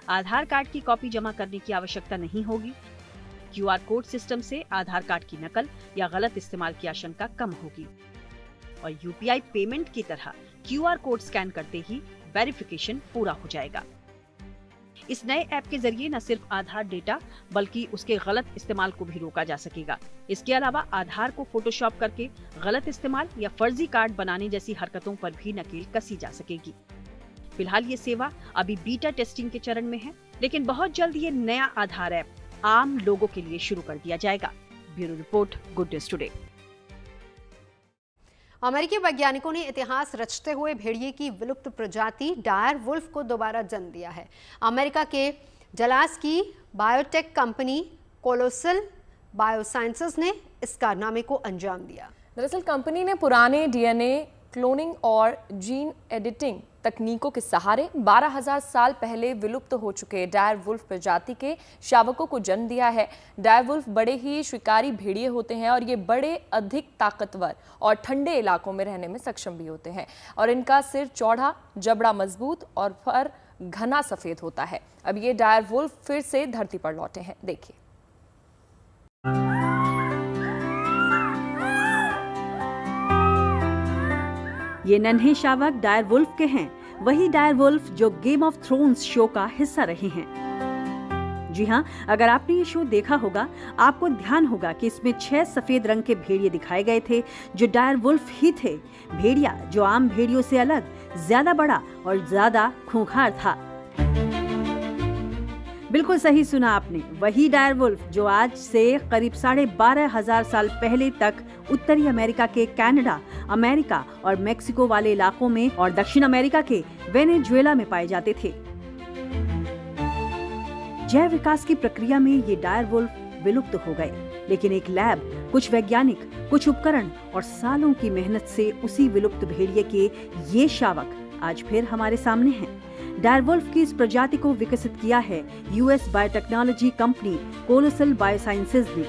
आधार कार्ड की कॉपी जमा करने की आवश्यकता नहीं होगी। QR कोड सिस्टम से आधार कार्ड की नकल या गलत इस्तेमाल की आशंका कम होगी और UPI पेमेंट की तरह QR कोड स्कैन करते ही वेरिफिकेशन पूरा हो जाएगा। इस नए ऐप के जरिए न सिर्फ आधार डेटा बल्कि उसके गलत इस्तेमाल को भी रोका जा सकेगा। इसके अलावा आधार को फोटोशॉप करके गलत इस्तेमाल या फर्जी कार्ड बनाने जैसी हरकतों पर भी नकेल कसी जा सकेगी। फिलहाल ये सेवा अभी बीटा टेस्टिंग के चरण में है, लेकिन बहुत जल्द ये नया आधार ऐप आम लोगों के लिए शुरू कर दिया जाएगा। Bureau report, good news today. अमेरिकी वैज्ञानिकों ने इतिहास रचते हुए भेड़िए की विलुप्त प्रजाति डायर वुल्फ को दोबारा जन्म दिया है। अमेरिका के जलास की बायोटेक कंपनी कोलोसल बायोसाइंसेस ने इस कारनामे को अंजाम दिया। दरअसल कंपनी ने पुराने DNA क्लोनिंग और जीन एडिटिंग तकनीकों के सहारे 12,000 साल पहले विलुप्त हो चुके डायर वुल्फ प्रजाति के शावकों को जन्म दिया है। डायर वुल्फ बड़े ही शिकारी भेड़िए होते हैं और ये बड़े, अधिक ताकतवर और ठंडे इलाकों में रहने में सक्षम भी होते हैं और इनका सिर चौड़ा, जबड़ा मजबूत और फर घना सफेद होता है। अब ये डायर वुल्फ फिर से धरती पर लौटे हैं, देखिए। ये नन्हे शावक डायर वुल्फ के हैं, वही डायर वुल्फ जो गेम ऑफ थ्रोन्स शो का हिस्सा रहे हैं। जी हाँ, अगर आपने ये शो देखा होगा, आपको ध्यान होगा कि इसमें 6 सफेद रंग के भेड़िए दिखाए गए थे जो डायर वुल्फ ही थे। भेड़िया जो आम भेड़ियों से अलग, ज्यादा बड़ा और ज्यादा खूंखार था। बिल्कुल सही सुना आपने, वही डायर वुल्फ जो आज से करीब 12,500 साल पहले तक उत्तरी अमेरिका के कनाडा, अमेरिका और मेक्सिको वाले इलाकों में और दक्षिण अमेरिका के वेनेजुएला में पाए जाते थे। जैव विकास की प्रक्रिया में ये डायर वुल्फ विलुप्त हो गए, लेकिन एक लैब, कुछ वैज्ञानिक, कुछ उपकरण और सालों की मेहनत से उसी विलुप्त भेड़िए के ये शावक आज फिर हमारे सामने हैं। डायर वुल्फ की इस प्रजाति को विकसित किया है US biotechnology company colossal biosciences ने।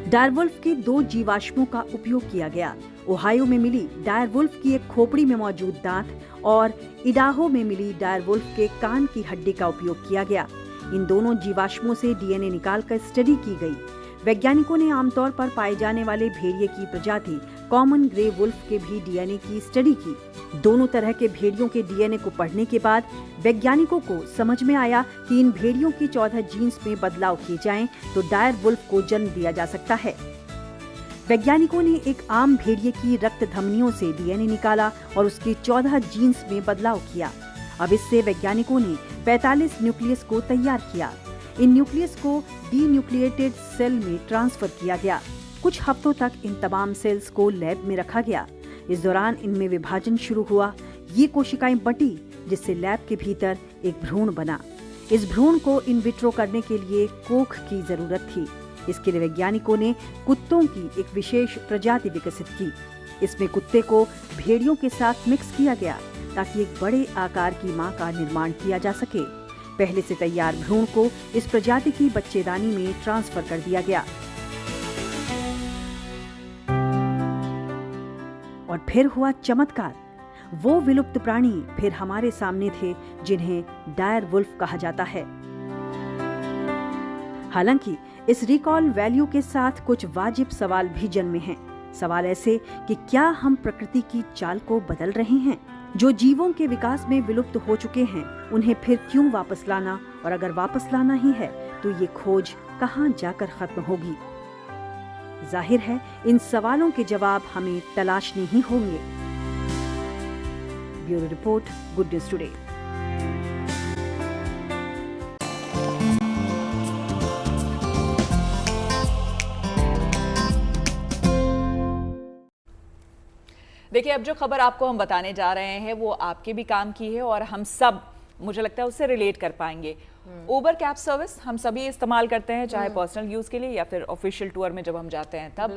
डायर वुल्फ के 2 जीवाश्मों का उपयोग किया गया। ओहायो में मिली डायर वुल्फ की एक खोपड़ी में मौजूद दांत और इडाहो में मिली डायर वुल्फ के कान की हड्डी का उपयोग किया गया। इन दोनों जीवाश्मों से DNA निकालकर स्टडी की गई। वैज्ञानिकों ने आमतौर पर पाए जाने वाले भेड़िए की प्रजाति कॉमन ग्रे वुल्फ के भी DNA की स्टडी की। दोनों तरह के भेड़ियों के DNA को पढ़ने के बाद वैज्ञानिकों को समझ में आया कि इन भेड़ियों की 14 जीन्स में बदलाव किए जाएं तो डायर वुल्फ को जन्म दिया जा सकता है। वैज्ञानिकों ने एक आम भेड़िए की रक्त धमनियों से DNA निकाला और उसके 14 जीन्स में बदलाव किया। अब इससे वैज्ञानिकों ने 45 न्यूक्लियस को तैयार किया। इन न्यूक्लियस को डीन्यूक्लिएटेड सेल में ट्रांसफर किया गया। कुछ हफ्तों तक इन तमाम सेल्स को लैब में रखा गया। इस दौरान इनमें विभाजन शुरू हुआ। ये कोशिकाएं बटी, जिससे लैब के भीतर एक भ्रूण बना। इस भ्रूण को इन विट्रो करने के लिए कोख की जरूरत थी। इसके लिए वैज्ञानिकों ने कुत्तों की एक विशेष प्रजाति विकसित की। इसमें कुत्ते को भेड़ियों के साथ मिक्स किया गया ताकि एक बड़े आकार की मां का निर्माण किया जा सके। पहले से तैयार भ्रूण को इस प्रजाति की बच्चेदानी में ट्रांसफर कर दिया गया और फिर हुआ चमत्कार। वो विलुप्त प्राणी फिर हमारे सामने थे जिन्हें डायर वुल्फ कहा जाता है। हालांकि इस रिकॉल वैल्यू के साथ कुछ वाजिब सवाल भी जन्मे हैं। सवाल ऐसे कि क्या हम प्रकृति की चाल को बदल रहे हैं? जो जीवों के विकास में विलुप्त हो चुके हैं उन्हें फिर क्यों वापस लाना, और अगर वापस लाना ही है तो ये खोज कहां जाकर खत्म होगी? जाहिर है इन सवालों के जवाब हमें तलाशने ही होंगे। Bureau report, good news today. देखिए, अब जो खबर आपको हम बताने जा रहे हैं वो आपके भी काम की है और हम सब, मुझे लगता है, उससे रिलेट कर पाएंगे। उबर कैब सर्विस हम सभी इस्तेमाल करते हैं, चाहे पर्सनल यूज के लिए या फिर ऑफिशियल टूर में जब हम जाते हैं तब।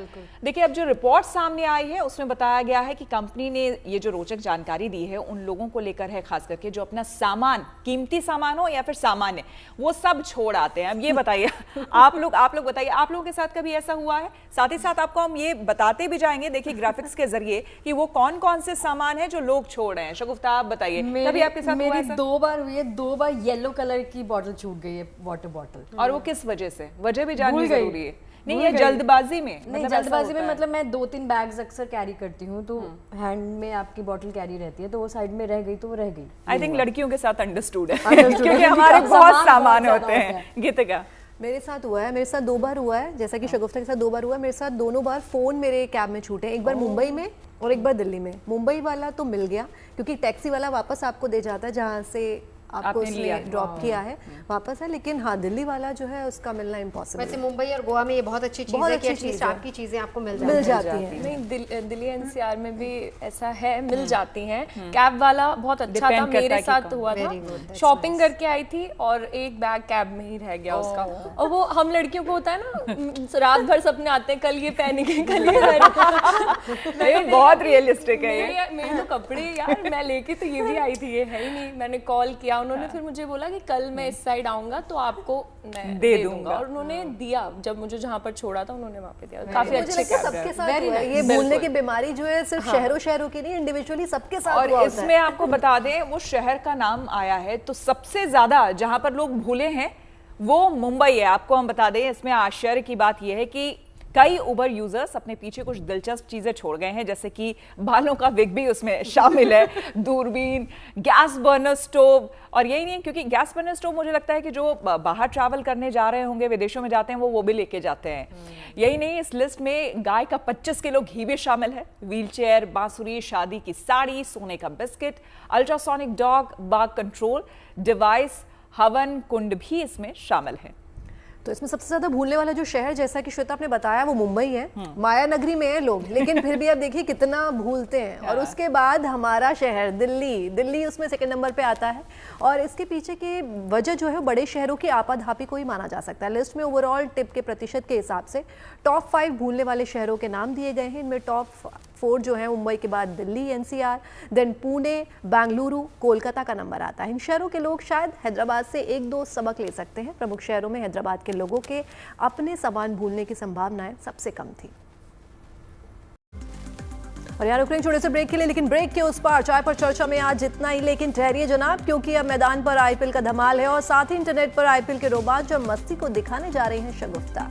देखिए, अब जो रिपोर्ट सामने आई है उसमें बताया गया है कि कंपनी ने ये जो रोचक जानकारी दी है उन लोगों को लेकर है, खास करके जो अपना सामान, कीमती सामान हो या फिर सामान्य, वो सब छोड़ आते हैं। अब ये बताइए आप लोग बताइए, आप लोगों के साथ कभी ऐसा हुआ है? साथ ही साथ आपको हम ये बताते भी जाएंगे, देखिए ग्राफिक्स के जरिए, कि वो कौन कौन से सामान है जो लोग छोड़ रहे हैं। शगुफ्ता, आप बताइए, कभी आपके साथ हुआ है? 2 बार हुई है। 2 बार येलो कलर की बॉटल छूट गई है, वाटर बॉटल। और वो किस वजह से? वजह भी जाननी जरूरी है। नहीं, ये जल्दबाजी में, नहीं, जल्दबाजी में मतलब मैं 2-3 बैग्स अक्सर कैरी करती हूँ, तो हैंड में आपकी बॉटल कैरी रहती है, तो वो साइड में रह गई तो वो रह गई। आई थिंक लड़कियों के साथ अंडरस्टूड है क्योंकि हमारे बहुत सामान होते हैं। गीतिका, मेरे साथ हुआ है, मेरे साथ 2 बार हुआ है, जैसा कि शगुफ्ता के साथ 2 बार हुआ है। मेरे साथ दोनों बार फोन मेरे कैब में छूटे, एक बार मुंबई में और एक बार दिल्ली में। मुंबई वाला तो मिल गया क्योंकि टैक्सी वाला वापस आपको दे जाता है जहाँ से आपको उसने ड्रॉप किया है, वापस है। लेकिन हाँ, दिल्ली वाला जो है उसका मिलना इम्पॉसिबल। वैसे मुंबई और गोवा में ये बहुत अच्छी चीज है कि एटलीस्ट आपकी चीजें आपको मिल जाती हैं। नहीं, दिल्ली एनसीआर में भी ऐसा है, मिल जाती हैं। कैब वाला बहुत अच्छा था, मेरे साथ हुआ था। शॉपिंग करके आई थी और एक बैग कैब में ही रह गया उसका। और वो हम लड़कियों को होता है ना, रात भर सपने आते हैं, कल ये पहनेंगे, कल ये पहनेंगे। बहुत रियलिस्टिक है। मेरे तो कपड़े यार मैं लेके तो ये भी आई थी, ये है ही नहीं। मैंने कॉल किया, उन्होंने फिर मुझे बोला कि कल मैं इस साइड आऊंगा तो आपको मैं दे दूंगा। और उन्होंने दिया, जब मुझे जहां पर छोड़ा था उन्होंने वहां पे दिया। काफी अच्छे सबके साथ हुआ है। ये भूलने की बीमारी जो है सिर्फ शहरों की नहीं, इंडिविजुअली सबके साथ हुआ होता है। और इसमें आपको बता दें, वो शहर का नाम आया है तो सबसे ज्यादा जहां पर लोग भूले हैं वो मुंबई है। आपको हम बता दें, इसमें आश्चर्य की बात यह है कि कई उबर यूजर्स अपने पीछे कुछ दिलचस्प चीजें छोड़ गए हैं, जैसे कि बालों का विग भी उसमें शामिल है, दूरबीन, गैस बर्नर स्टोव। और यही नहीं, क्योंकि गैस बर्नर स्टोव मुझे लगता है कि जो बाहर ट्रैवल करने जा रहे होंगे, विदेशों में जाते हैं, वो भी लेके जाते हैं। यही नहीं, इस लिस्ट में गाय का 25 किलो घी भी शामिल है, व्हीलचेयर, बांसुरी, शादी की साड़ी, सोने का बिस्किट, अल्ट्रासोनिक डॉग, बाग कंट्रोल डिवाइस, हवन कुंड भी इसमें शामिल है। तो इसमें सबसे ज्यादा भूलने वाला जो शहर, जैसा कि श्वेता आपने बताया, वो मुंबई है। माया नगरी में है लोग, लेकिन फिर भी आप देखिए कितना भूलते हैं। और उसके बाद हमारा शहर दिल्ली उसमें सेकंड नंबर पे आता है। और इसके पीछे की वजह जो है बड़े शहरों की आपाधापी को ही माना जा सकता है। लिस्ट में ओवरऑल टिप के प्रतिशत के हिसाब से टॉप 5 भूलने वाले शहरों के नाम दिए गए हैं। इनमें टॉप 4 जो है मुंबई के बाद दिल्ली एनसीआर, देन पुणे, बेंगलुरु, कोलकाता का नंबर आता है। इन शहरों के लोग शायद हैदराबाद से 1-2 सबक ले सकते हैं। प्रमुख शहरों में हैदराबाद के लोगों के अपने सामान भूलने की संभावनाएं सबसे कम थी। और यहाँ रुक रहे हैं छोटे से ब्रेक के लिए, लेकिन ब्रेक के उस पार चाय पर चर्चा में आज इतना ही। लेकिन ठहरिए जनाब, क्योंकि अब मैदान पर आईपीएल का धमाल है और साथ ही इंटरनेट पर आईपीएल के रोमांच और मस्ती को दिखाने जा रहे हैं शगुफ्ता।